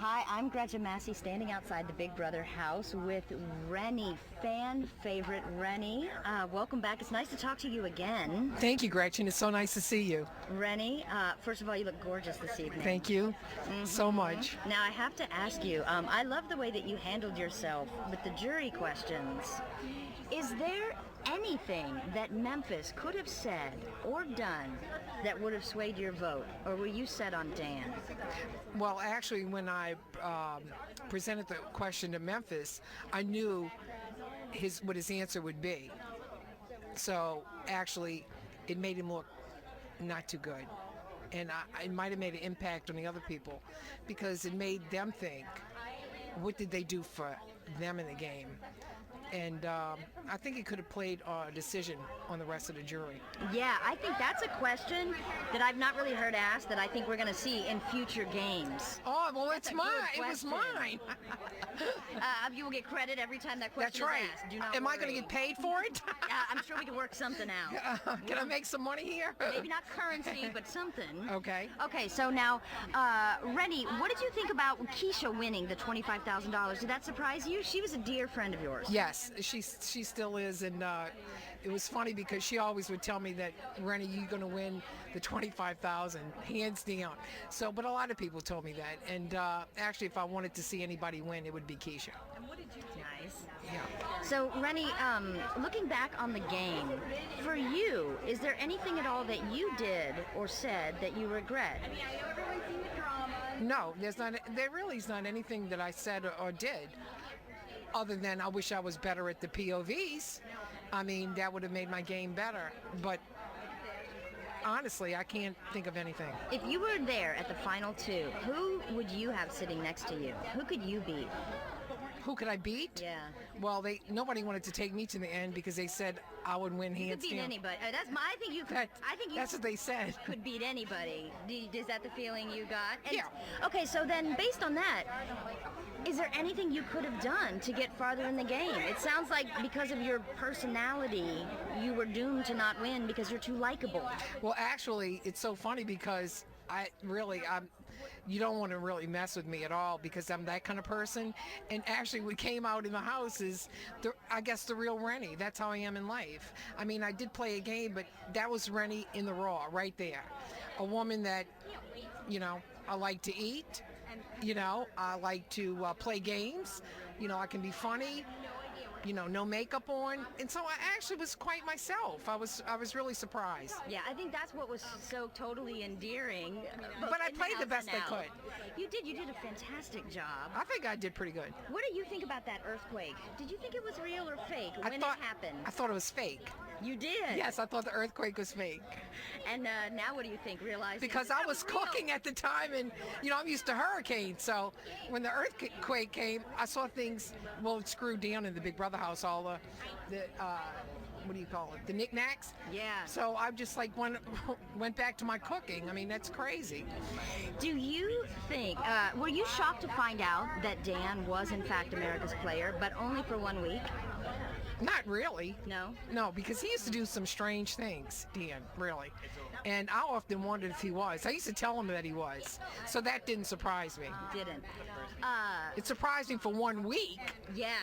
Hi, I'm Gretchen Massey, standing outside the Big Brother house with Renny, fan favorite Renny. Welcome back. It's nice to talk to you again. Thank you, Gretchen. It's so nice to see you. Renny, first of all, you look gorgeous this evening. Thank you so much. Now, I have to ask you, I love the way that you handled yourself with the jury questions. Is there anything that Memphis could have said or done that would have swayed your vote, or were you set on Dan? Well, actually, when I presented the question to Memphis, I knew what his answer would be. So actually, it made him look not too good. And it might have made an impact on the other people because it made them think, what did they do for them in the game? And I think it could have played a decision on the rest of the jury. Yeah, I think that's a question that I've not really heard asked that I think we're going to see in future games. Oh, well, it's mine. It was mine. You will get credit every time that question That's right. is asked. Do not Am I worry. going to get paid for it? I'm sure we can work something out. Can I make some money here? Maybe not currency, but something. Okay. Okay, so now, Renny, what did you think about Keisha winning the $25,000? Did that surprise you? She was a dear friend of yours. Yes, she still is, and it was funny because she always would tell me that, Renny, you're going to win the $25,000, hands down. So, but a lot of people told me that, and actually, if I wanted to see anybody win, it would be Keisha. And what did you do? Nice. Yeah. So, Renny, looking back on the game, for you, is there anything at all that you did or said that you regret? No, there really is not anything that I said or did. Other than I wish I was better at the POVs. I mean, that would have made my game better. But honestly, I can't think of anything. If you were there at the final two, who would you have sitting next to you? Who could you beat? Who could I beat? Yeah. Well, nobody wanted to take me to the end because they said I would win hands down. You could beat anybody. I think you could. That's what they said. Could beat anybody. Is that the feeling you got? And, yeah. Okay, so then based on that, is there anything you could have done to get farther in the game? It sounds like because of your personality, you were doomed to not win because you're too likable. Well, actually, it's so funny because you don't want to really mess with me at all because I'm that kind of person. And actually, what came out in the house is, I guess, the real Renny. That's how I am in life. I mean, I did play a game, but that was Renny in the raw, right there. A woman that, I like to eat. I like to play games. I can be funny. No makeup on, and so I actually was quite myself. I was really surprised. Yeah, I think that's what was so totally endearing. But I played the best I could. You did a fantastic job. I think I did pretty good. What do you think about that earthquake? Did you think it was real or fake when it happened? I thought it was fake. You did? Yes, I thought the earthquake was fake. And now what do you think, realizing? Because I was cooking at the time, and, I'm used to hurricanes, so when the earthquake came, I saw things, it screwed down in the Big Brother house, all the what do you call it, the knickknacks? Yeah. So I just went back to my cooking. I mean, that's crazy. Do you think, were you shocked to find out that Dan was in fact America's player, but only for 1 week? Not really. No? No, because he used to do some strange things, Dan, really. And I often wondered if he was. I used to tell him that he was. So that didn't surprise me. Didn't. It surprised me for 1 week. Yeah.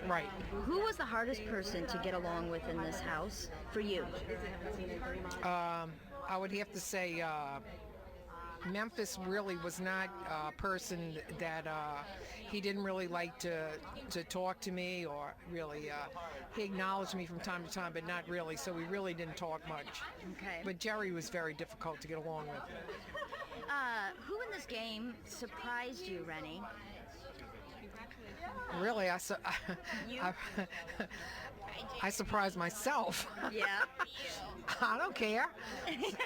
Right. Who was the hardest person to get along with in this house for you? I would have to say Memphis really was not a person that he didn't really like to talk to me, or really he acknowledged me from time to time, but not really, so we really didn't talk much. Okay. But Jerry was very difficult to get along with. Who in this game surprised you, Renny? Really, I surprised myself. Yeah. I don't care.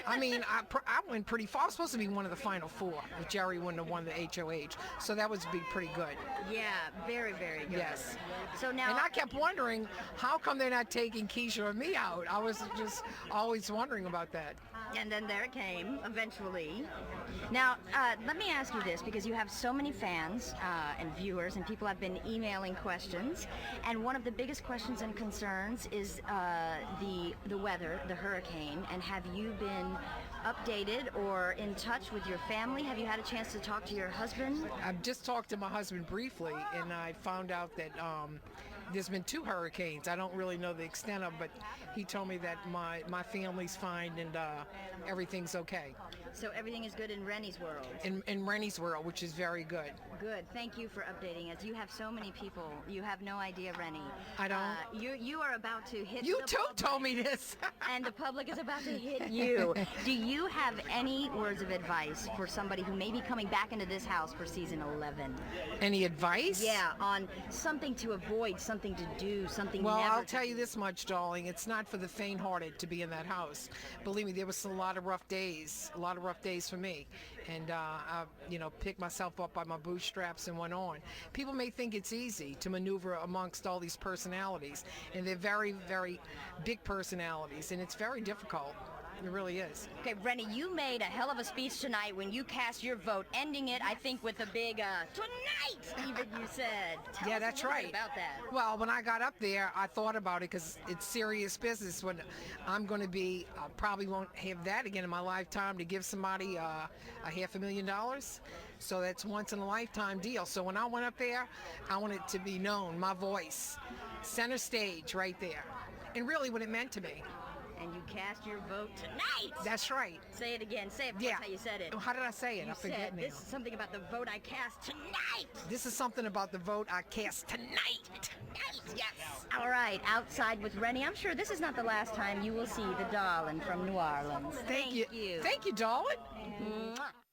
I mean, I went pretty far. I was supposed to be one of the final four if Jerry wouldn't have won the HOH. So that would be pretty good. Yeah, very, very good. Yes. So now, and I kept wondering, how come they're not taking Keisha or me out? I was just always wondering about that. And then there it came, eventually. Now, let me ask you this, because you have so many fans and viewers, and people have been emailing questions. And one of the biggest questions and concerns is the weather, the hurricane, and have you been updated or in touch with your family? Have you had a chance to talk to your husband? I've just talked to my husband briefly, and I found out that there's been 2 hurricanes. I don't really know the extent of, but he told me that my family's fine and everything's okay. So everything is good in Renny's world. In Rennie's world, which is very good. Good. Thank you for updating us. You have so many people. You have no idea, Renny. I don't. You are about to hit. You the too public, told me this. and the public is about to hit you. Do you have any words of advice for somebody who may be coming back into this house for season 11? Any advice? Yeah, on something to avoid, something to do, something Well, never I'll to tell you do. this much, darling. It's not for the faint-hearted to be in that house. Believe me, there was a lot of rough days for me. And I, picked myself up by my bootstraps and went on. People may think it's easy to maneuver amongst all these personalities, and they're very, very big personalities, and it's very difficult. It really is. Okay, Renny, you made a hell of a speech tonight when you cast your vote, ending it, I think, with a big, tonight, even you said. Tell Yeah, us that's a little bit right. about that. Well, when I got up there, I thought about it because it's serious business. When I'm going to be, I probably won't have that again in my lifetime to give somebody a $500,000. So that's once in a lifetime deal. So when I went up there, I wanted to be known, my voice, center stage right there, and really what it meant to me. And you cast your vote tonight. That's right. Say it again. Say it. Yeah. That's how you said it. How did I say it? You I forget said now. this is something about the vote I cast tonight. This is something about the vote I cast tonight. Tonight, yes. All right, outside with Renny. I'm sure this is not the last time you will see the darling from New Orleans. Thank you. Thank you, darling. Mwah.